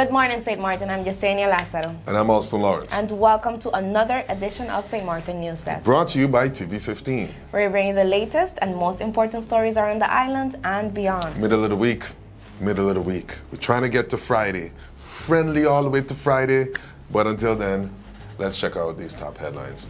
Good morning, St. Martin. I'm Yesenia Lazaro. And I'm Austin Lawrence. And welcome to another edition of St. Martin News Desk. Brought to you by TV15. Where we bring you the latest and most important stories around the island and beyond. Middle of the week. We're trying to get to Friday. Friendly all the way to Friday. But until then, let's check out these top headlines.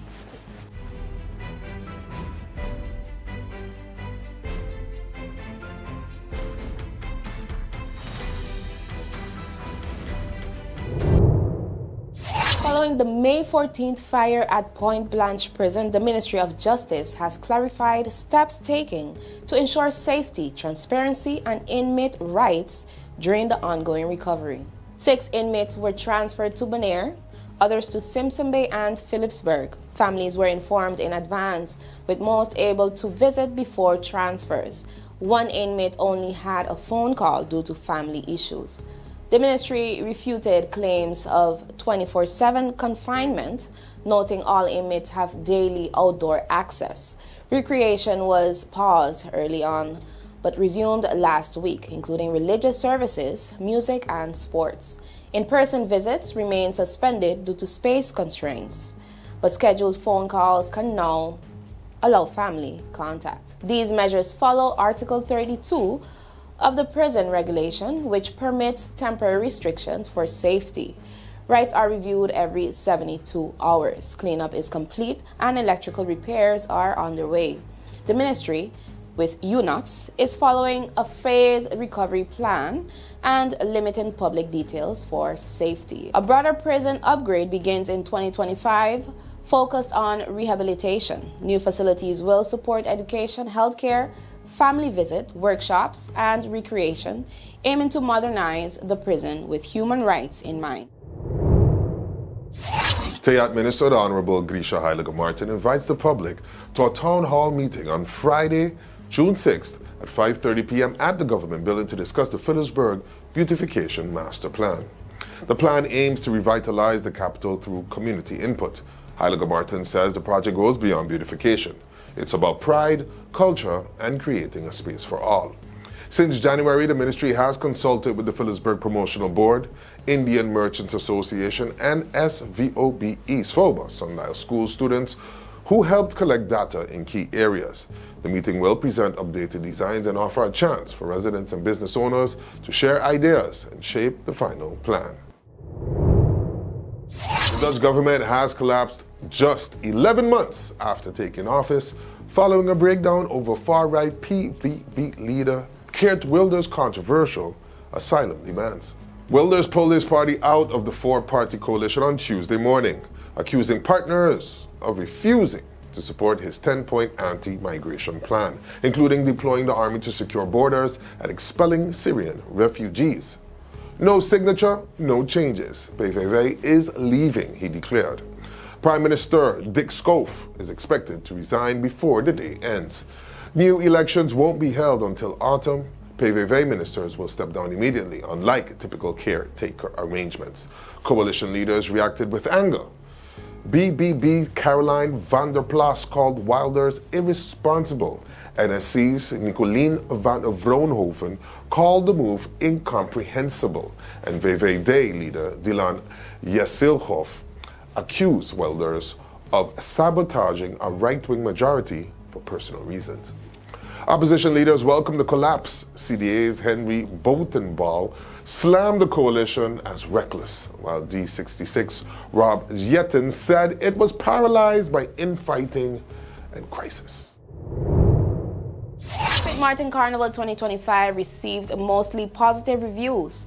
Following the May 14th fire at Point Blanche Prison, the Ministry of Justice has clarified steps taken to ensure safety, transparency, and inmate rights during the ongoing recovery. 6 inmates were transferred to Bonaire, others to Simpson Bay and Phillipsburg. Families were informed in advance, with most able to visit before transfers. 1 inmate only had a phone call due to family issues. The ministry refuted claims of 24/7 confinement, noting all inmates have daily outdoor access. Recreation was paused early on, but resumed last week, including religious services, music, and sports. In-person visits remain suspended due to space constraints, but scheduled phone calls can now allow family contact. These measures follow Article 32 of the prison regulation, which permits temporary restrictions for safety. Rights are reviewed every 72 hours. Cleanup is complete and electrical repairs are underway. The ministry, with UNOPS, is following a phased recovery plan and limiting public details for safety. A broader prison upgrade begins in 2025, focused on rehabilitation. New facilities will support education, healthcare, family visit, workshops, and recreation, aiming to modernize the prison with human rights in mind. TEAT Minister, the Honorable Grisha Heilige-Martin, invites the public to a town hall meeting on Friday, June 6th at 5:30 p.m. at the government building to discuss the Phillipsburg Beautification Master Plan. The plan aims to revitalize the capital through community input. Heilige-Martin says the project goes beyond beautification. It's about pride, culture, and creating a space for all. Since January, the ministry has consulted with the Phillipsburg Promotional Board, Indian Merchants Association, and SVOBE, SVOBA, Sundial School students, who helped collect data in key areas. The meeting will present updated designs and offer a chance for residents and business owners to share ideas and shape the final plan. The Dutch government has collapsed just 11 months after taking office, following a breakdown over far-right PVV leader Geert Wilders' controversial asylum demands. Wilders pulled his party out of the 4-party coalition on Tuesday morning, accusing partners of refusing to support his 10-point anti-migration plan, including deploying the army to secure borders and expelling Syrian refugees. No signature, no changes. PVV is leaving, he declared. Prime Minister Dick Schoof is expected to resign before the day ends. New elections won't be held until autumn. PVV ministers will step down immediately, unlike typical caretaker arrangements. Coalition leaders reacted with anger. BBB Caroline van der Plas called Wilders irresponsible. NSC's Nicolien van Vroonhoven called the move incomprehensible. And VVD leader Dylan Jessilhoff accused Wilders of sabotaging a right-wing majority for personal reasons. Opposition leaders welcomed the collapse. CDA's Henry Botenbal slammed the coalition as reckless, while D66 Rob Jetten said it was paralyzed by infighting and crisis. St. Martin Carnival 2025 received mostly positive reviews,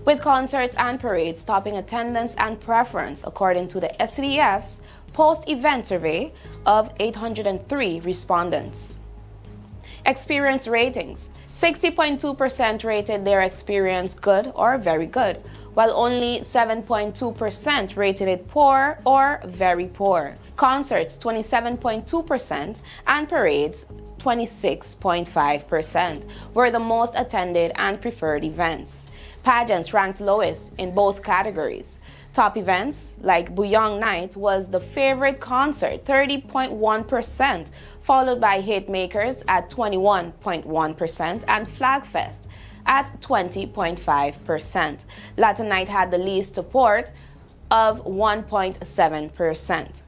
with concerts and parades topping attendance and preference, according to the SCDF's post-event survey of 803 respondents. Experience ratings. 60.2% rated their experience good or very good, while only 7.2% rated it poor or very poor. Concerts 27.2% and parades 26.5% were the most attended and preferred events. Pageants ranked lowest in both categories. Top events like Buyong Night was the favorite concert, 30.1%, followed by Hitmakers at 21.1% and Flagfest at 20.5%. Latter night had the least support of 1.7%.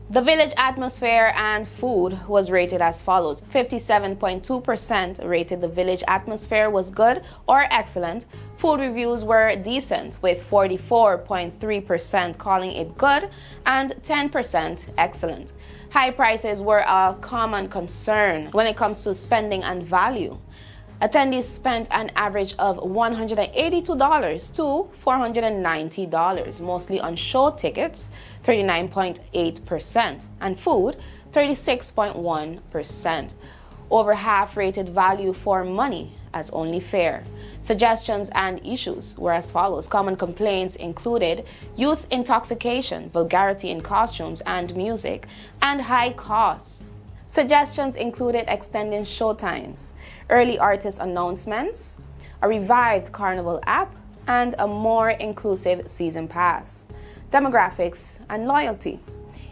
The village atmosphere and food was rated as follows. 57.2% rated the village atmosphere was good or excellent. Food reviews were decent, with 44.3% calling it good and 10% excellent. High prices were a common concern when it comes to spending and value. Attendees spent an average of $182 to $490, mostly on show tickets, 39.8%, and food, 36.1%. Over half rated value for money as only fair. Suggestions and issues were as follows. Common complaints included youth intoxication, vulgarity in costumes and music, and high costs. Suggestions included extending show times, early artist announcements, a revived Carnival app, and a more inclusive season pass. Demographics and loyalty.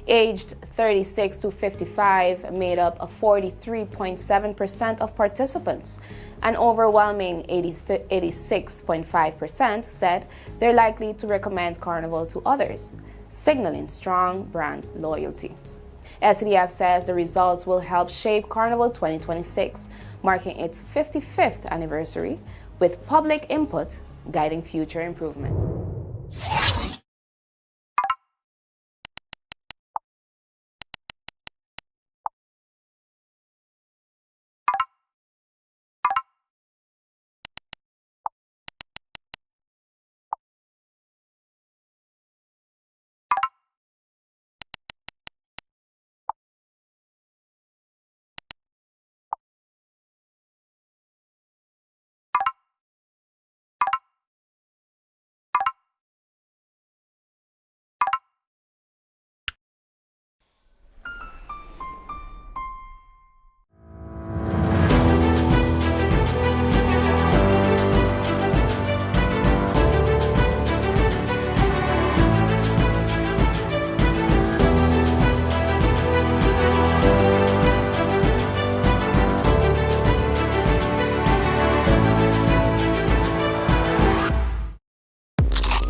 Aged 36 to 55 made up of 43.7% of participants. An overwhelming 86.5% said they're likely to recommend Carnival to others, signaling strong brand loyalty. SCDF says the results will help shape Carnival 2026, marking its 55th anniversary, with public input guiding future improvement.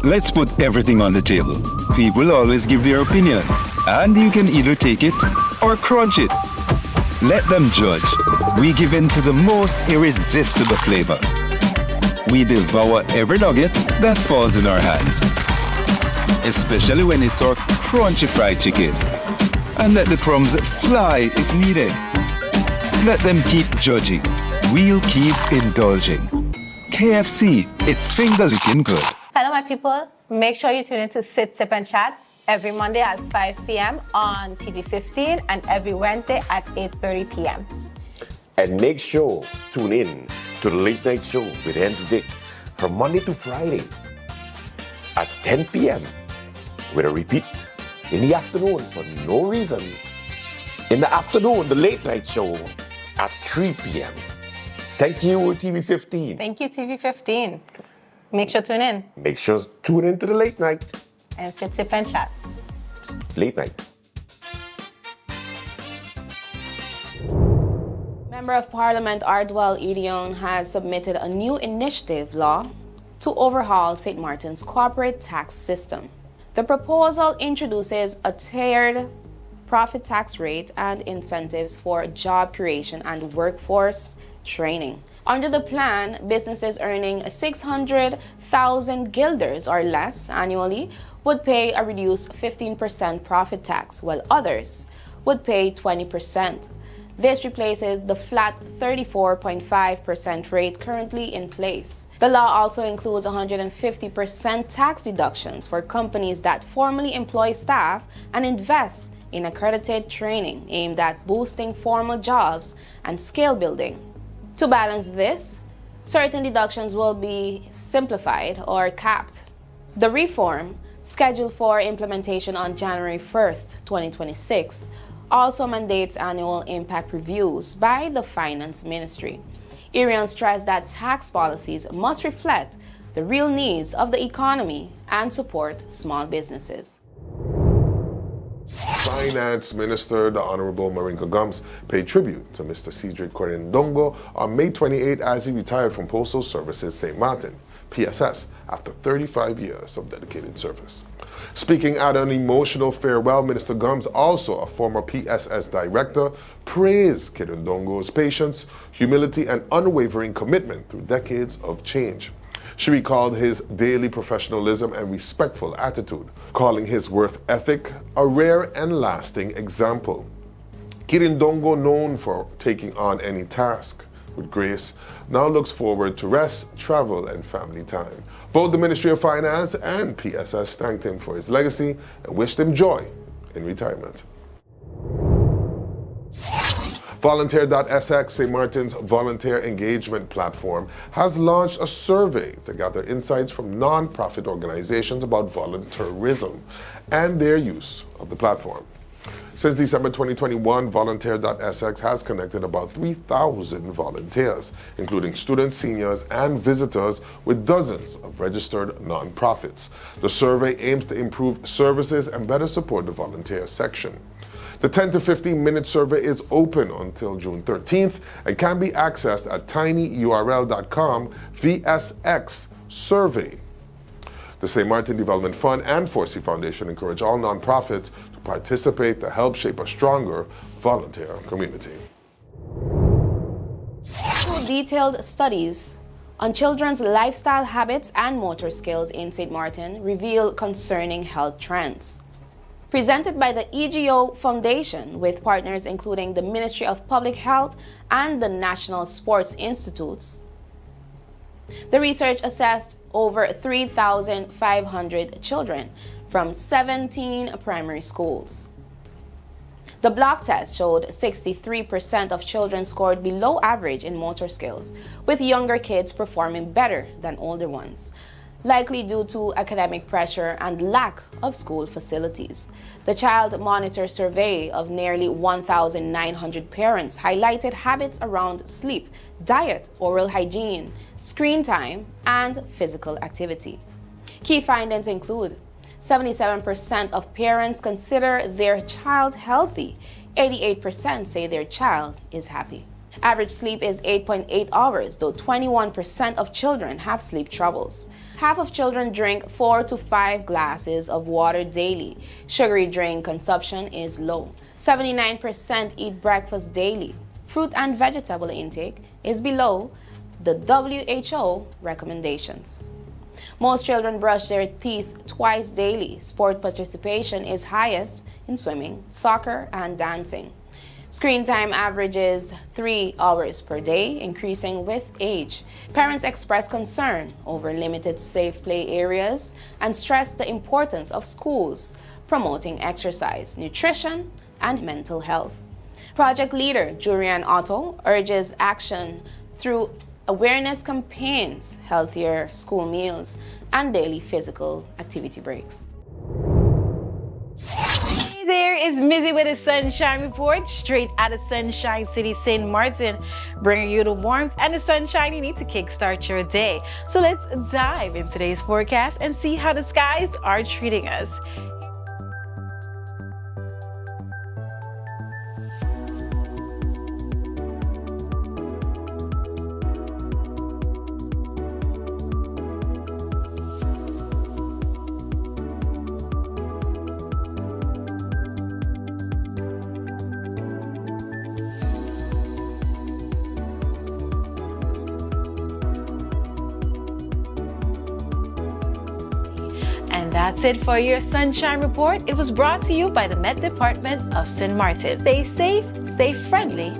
Let's put everything on the table. People always give their opinion, and you can either take it or crunch it. Let them judge. We give in to the most irresistible flavor. We devour every nugget that falls in our hands, especially when it's our crunchy fried chicken. And let the crumbs fly if needed. Let them keep judging. We'll keep indulging. KFC, it's finger-licking good. Hello, my people. Make sure you tune in to Sit, Sip, and Chat every Monday at 5 p.m. on TV15 and every Wednesday at 8:30 p.m. And make sure tune in to the Late Night Show with Andrew Dick from Monday to Friday at 10 p.m. with a repeat in the afternoon for no reason. In the afternoon, the Late Night Show at 3 p.m. Thank you, TV15. Thank you, TV15. Make sure tune in. Make sure tune in to the Late Night. And Sit, Sip, and Chat. Late Night. Member of Parliament Ardwell Edion has submitted a new initiative law to overhaul St. Martin's corporate tax system. The proposal introduces a tiered profit tax rate and incentives for job creation and workforce training. Under the plan, businesses earning 600,000 guilders or less annually would pay a reduced 15% profit tax, while others would pay 20%. This replaces the flat 34.5% rate currently in place. The law also includes 150% tax deductions for companies that formally employ staff and invest in accredited training aimed at boosting formal jobs and skill building. To balance this, certain deductions will be simplified or capped. The reform, scheduled for implementation on January 1st, 2026, also mandates annual impact reviews by the Finance Ministry. Edion stressed that tax policies must reflect the real needs of the economy and support small businesses. Finance Minister, the Honorable Marinka Gums, paid tribute to Mr. Cedric Corindongo on May 28 as he retired from Postal Services St. Martin, PSS, after 35 years of dedicated service. Speaking at an emotional farewell, Minister Gums, also a former PSS director, praised Corindongo's patience, humility, and unwavering commitment through decades of change. She recalled his daily professionalism and respectful attitude, calling his work ethic a rare and lasting example. Corindongo, known for taking on any task with grace, now looks forward to rest, travel, and family time. Both the Ministry of Finance and PSS thanked him for his legacy and wished him joy in retirement. Volunteer.sx, St. Martin's volunteer engagement platform, has launched a survey to gather insights from non-profit organizations about volunteerism and their use of the platform. Since December 2021, Volunteer.sx has connected about 3,000 volunteers, including students, seniors, and visitors, with dozens of registered nonprofits. The survey aims to improve services and better support the volunteer section. The 10 to 15-minute survey is open until June 13th and can be accessed at tinyurl.com/VSX survey. The St. Martin Development Fund and Forsey Foundation encourage all nonprofits to participate to help shape a stronger volunteer community. Two detailed studies on children's lifestyle habits and motor skills in St. Martin reveal concerning health trends. Presented by the EGO Foundation with partners including the Ministry of Public Health and the National Sports Institutes, the research assessed over 3,500 children from 17 primary schools. The block test showed 63% of children scored below average in motor skills, with younger kids performing better than older ones, likely due to academic pressure and lack of school facilities. The Child Monitor survey of nearly 1,900 parents highlighted habits around sleep, diet, oral hygiene, screen time, and physical activity. Key findings include 77% of parents consider their child healthy. 88% say their child is happy. Average sleep is 8.8 hours, though 21% of children have sleep troubles. Half of children drink 4 to 5 glasses of water daily. Sugary drink consumption is low. 79% eat breakfast daily. Fruit and vegetable intake is below the WHO recommendations. Most children brush their teeth twice daily. Sport participation is highest in swimming, soccer, and dancing. Screen time averages 3 hours per day, increasing with age. Parents express concern over limited safe play areas and stress the importance of schools promoting exercise, nutrition, and mental health. Project leader Jurian Otto urges action through awareness campaigns, healthier school meals, and daily physical activity breaks. Hey there, it's Mizzy with a Sunshine Report, straight out of Sunshine City, St. Martin, bringing you the warmth and the sunshine you need to kickstart your day. So let's dive into today's forecast and see how the skies are treating us. And that's it for your Sunshine Report. It was brought to you by the Met Department of St. Martin. Stay safe, stay friendly,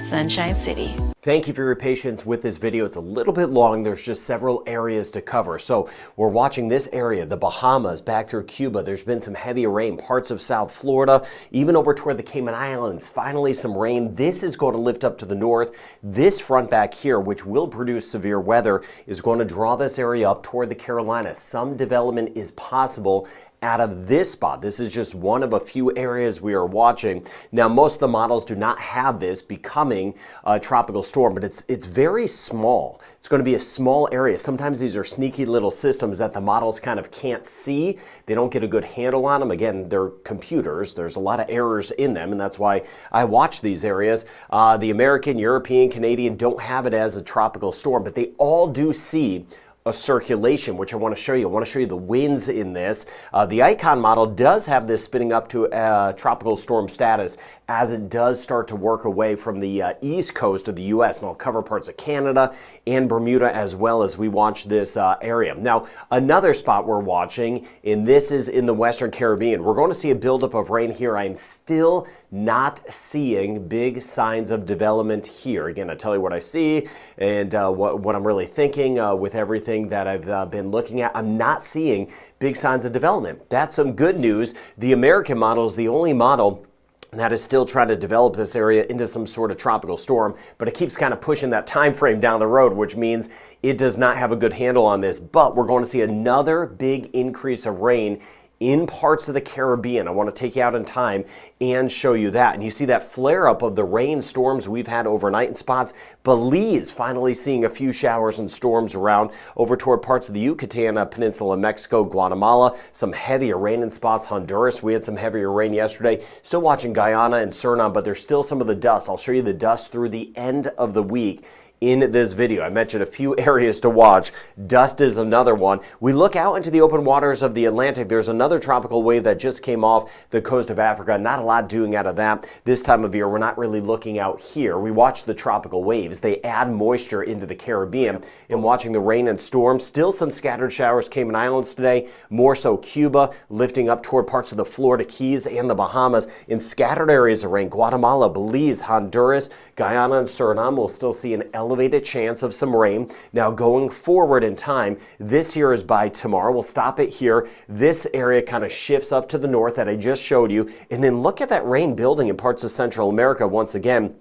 Sunshine City. Thank you for your patience with this video. It's a little bit long. There's just several areas to cover. So we're watching this area, the Bahamas, back through Cuba. There's been some heavy rain, parts of South Florida, even over toward the Cayman Islands. Finally, some rain. This is going to lift up to the north. This front back here, which will produce severe weather, is going to draw this area up toward the Carolinas. Some development is possible out of this spot. This is just one of a few areas we are watching. Now, most of the models do not have this becoming a tropical storm, but it's very small. It's going to be a small area. Sometimes these are sneaky little systems that the models kind of can't see. They don't get a good handle on them. Again, they're computers. There's a lot of errors in them, and that's why I watch these areas. The American, European, Canadian don't have it as a tropical storm, but they all do see a circulation, which I want to show you. I want to show you the winds in this. The Icon model does have this spinning up to tropical storm status as it does start to work away from the east coast of the U.S. and I'll cover parts of Canada and Bermuda as well as we watch this area. Now, another spot we're watching, and this is in the Western Caribbean. We're going to see a buildup of rain here. I'm still not seeing big signs of development here. Again, I tell you what I see and what I'm really thinking with everything that I've been looking at. I'm not seeing big signs of development. That's some good news. The American model is the only model that is still trying to develop this area into some sort of tropical storm, but it keeps kind of pushing that time frame down the road, which means it does not have a good handle on this. But we're going to see another big increase of rain in parts of the Caribbean. I want to take you out in time and show you that. And you see that flare up of the rain storms we've had overnight in spots. Belize finally seeing a few showers and storms around over toward parts of the Yucatan Peninsula, Mexico, Guatemala. Some heavier rain in spots. Honduras, we had some heavier rain yesterday. Still watching Guyana and Suriname, but there's still some of the dust. I'll show you the dust through the end of the week in this video. I mentioned a few areas to watch. Dust is another one. We look out into the open waters of the Atlantic. There's another tropical wave that just came off the coast of Africa. Not a lot doing out of that this time of year. We're not really looking out here. We watch the tropical waves. They add moisture into the Caribbean. And watching the rain and storms, still some scattered showers Cayman Islands today, more so Cuba, lifting up toward parts of the Florida Keys and the Bahamas. In scattered areas of rain, Guatemala, Belize, Honduras, Guyana, and Suriname will still see an elevated chance of some rain. Now going forward in time, this here is by tomorrow. We'll stop it here. This area kind of shifts up to the north that I just showed you. And then look at that rain building in parts of Central America once again.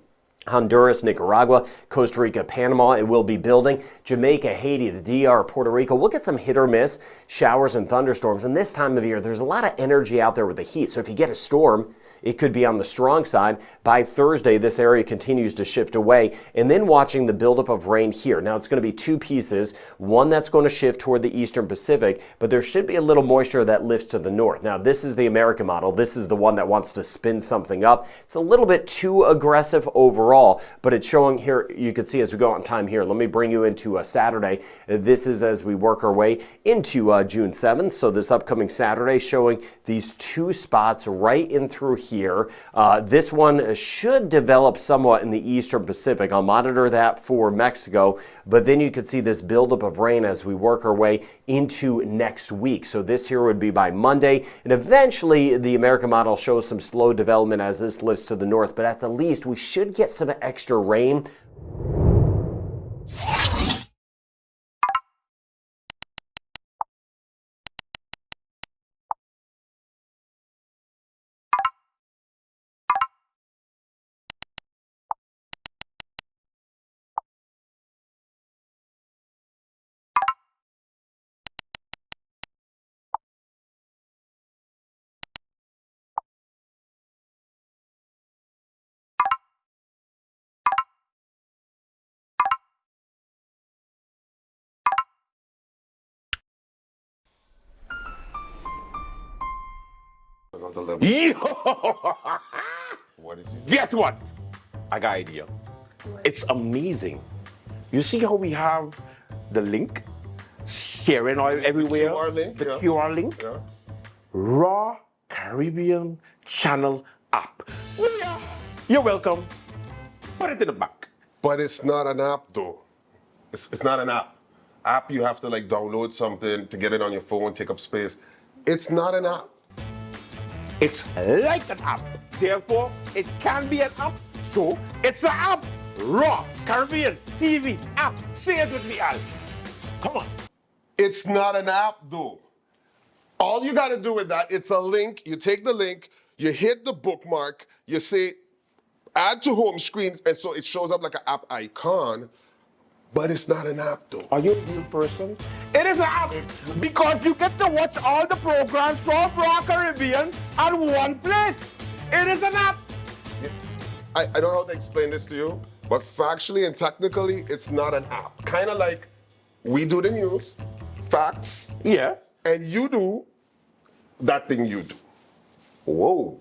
Honduras, Nicaragua, Costa Rica, Panama, it will be building. Jamaica, Haiti, the DR, Puerto Rico. We'll get some hit or miss showers and thunderstorms. And this time of year, there's a lot of energy out there with the heat. So if you get a storm, it could be on the strong side. By Thursday, this area continues to shift away. And then watching the buildup of rain here. Now, it's going to be two pieces. One that's going to shift toward the eastern Pacific, but there should be a little moisture that lifts to the north. Now, this is the American model. This is the one that wants to spin something up. It's a little bit too aggressive overall, but it's showing here, you can see as we go on time here. Let me bring you into Saturday. This is as we work our way into June 7th. So this upcoming Saturday showing these two spots right in through here. This one should develop somewhat in the eastern Pacific. I'll monitor that for Mexico, but then you can see this buildup of rain as we work our way into next week. So this here would be by Monday, and eventually the American model shows some slow development as this lifts to the north, but at the least we should get some extra rain. What is it? Guess what? I got an idea. It's amazing. You see how we have the link sharing all everywhere? QR link, the yeah. QR link? Yeah. Raw Caribbean Channel app. Yeah. You're welcome. Put it in the back. But it's not an app though. It's not an app. App you have to like download something to get it on your phone, take up space. It's not an app. It's like an app. Therefore, it can be an app. So, it's an app. Raw Caribbean TV app. Say it with me, Al. Come on. It's not an app though. All you gotta do with that, it's a link. You take the link, you hit the bookmark, you say add to home screen, and so it shows up like an app icon. But it's not an app though. Are you a real person? It is an app because you get to watch all the programs from Raw Caribbean at one place. It is an app. I don't know how to explain this to you, but factually and technically, it's not an app. Kind of like we do the news, facts, Yeah. and you do that thing you do. Whoa.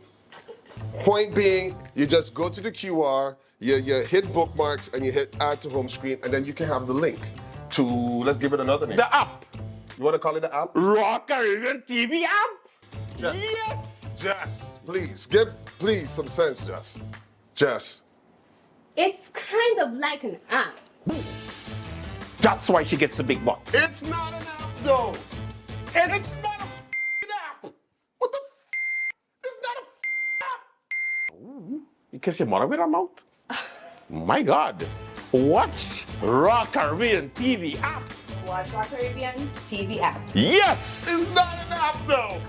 Point being, you just go to the QR, you hit bookmarks, and you hit add to home screen, and then you can have the link to, let's give it another name. The app. You want to call it the app? Raw Caribbean TV app. Jess. Yes. Jess, please, give some sense, Jess. Jess. It's kind of like an app. That's why she gets the big butt. It's not an app, though. It's not a app. What the It's not a app. You kiss your mother with her mouth? My God. Watch Raw Caribbean TV app. Watch Raw Caribbean TV app. Yes. It's not an app, though.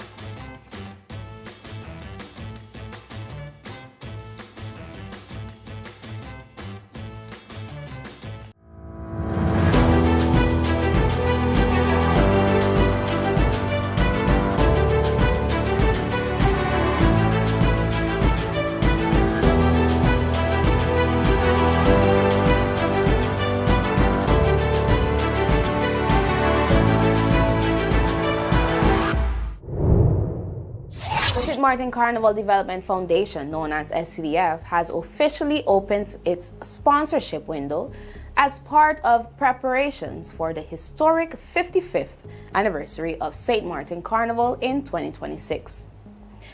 St. Martin Carnival Development Foundation, known as SCDF, has officially opened its sponsorship window as part of preparations for the historic 55th anniversary of St. Martin Carnival in 2026.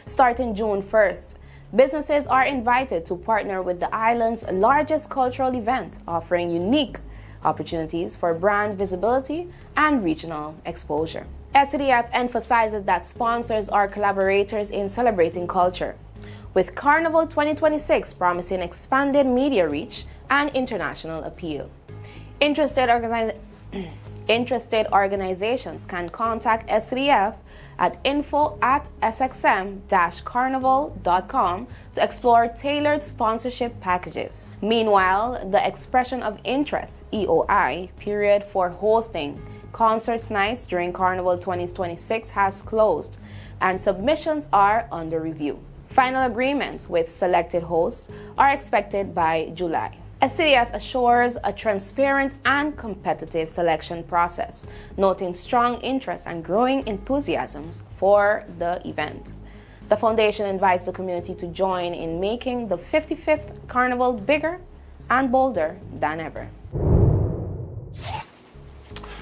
Starting June 1st, businesses are invited to partner with the island's largest cultural event, offering unique opportunities for brand visibility and regional exposure. SCDF emphasizes that sponsors are collaborators in celebrating culture, with Carnival 2026 promising expanded media reach and international appeal. Interested organizations can contact SCDF at info@sxm-carnival.com to explore tailored sponsorship packages. Meanwhile, the expression of interest (EOI) period for hosting concerts nights during Carnival 2026 has closed, and submissions are under review. Final agreements with selected hosts are expected by July. SCDF assures a transparent and competitive selection process, noting strong interest and growing enthusiasms for the event. The foundation invites the community to join in making the 55th Carnival bigger and bolder than ever.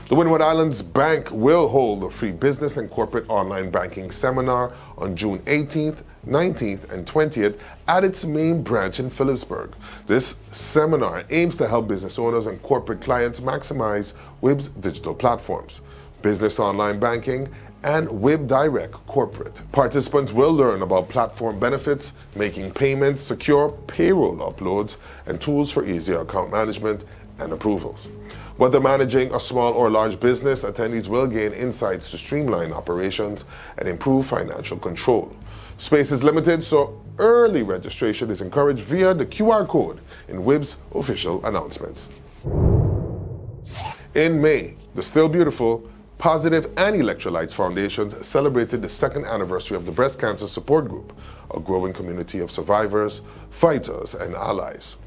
The Windward Islands Bank will hold a free business and corporate online banking seminar on June 18th, 19th, and 20th at its main branch in Phillipsburg. This seminar aims to help business owners and corporate clients maximize WIB's digital platforms, business online banking, and WIB Direct Corporate. Participants will learn about platform benefits, making payments, secure payroll uploads, and tools for easier account management and approvals. Whether managing a small or large business, attendees will gain insights to streamline operations and improve financial control. Space is limited, so early registration is encouraged via the QR code in WIB's official announcements. In May, the Still Beautiful, Positive, and Electrolytes Foundations celebrated the second anniversary of the Breast Cancer Support Group, a growing community of survivors, fighters, and allies.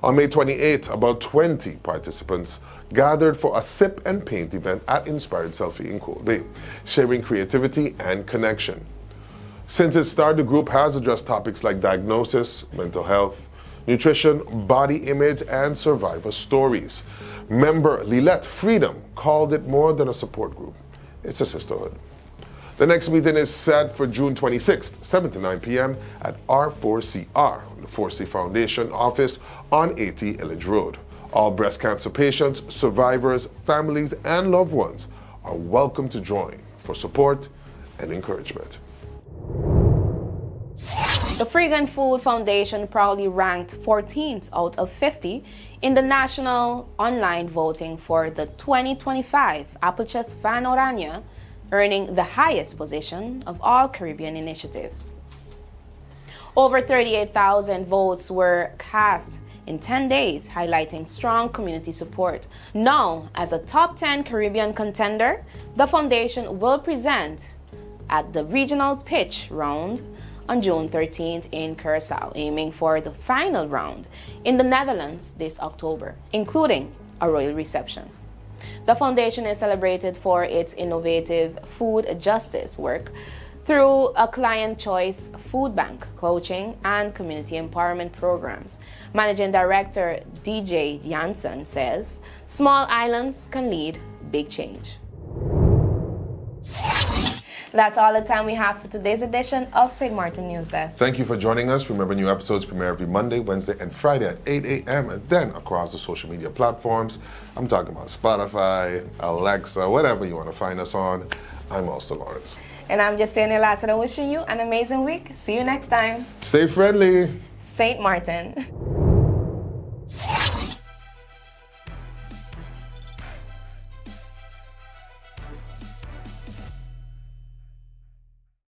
On May 28, about 20 participants gathered for a sip and paint event at Inspired Selfie in Cold Bay, sharing creativity and connection. Since its start, the group has addressed topics like diagnosis, mental health, nutrition, body image, and survivor stories. Member Lilette Freedom called it more than a support group. It's a sisterhood. The next meeting is set for June 26th, 7 to 9 p.m. at R4CR, the 4C Foundation office on 80 Illage Road. All breast cancer patients, survivors, families, and loved ones are welcome to join for support and encouragement. The Freegan Food Foundation proudly ranked 14th out of 50 in the national online voting for the 2025 Appleches Van Oranje, earning the highest position of all Caribbean initiatives. Over 38,000 votes were cast in 10 days, highlighting strong community support. Now, as a top 10 Caribbean contender, the foundation will present at the regional pitch round on June 13th in Curaçao, aiming for the final round in the Netherlands this October, including a royal reception. The foundation is celebrated for its innovative food justice work through a client choice food bank, coaching, and community empowerment programs. Managing Director DJ Janssen says, small islands can lead big change. That's all the time we have for today's edition of St. Martin News Desk. Thank you for joining us. Remember, new episodes premiere every Monday, Wednesday, and Friday at 8 a.m. and then across the social media platforms. I'm talking about Spotify, Alexa, whatever you want to find us on. I'm Ulster Lawrence. And I'm Justine Lassiter, wishing you an amazing week. See you next time. Stay friendly. St. Martin.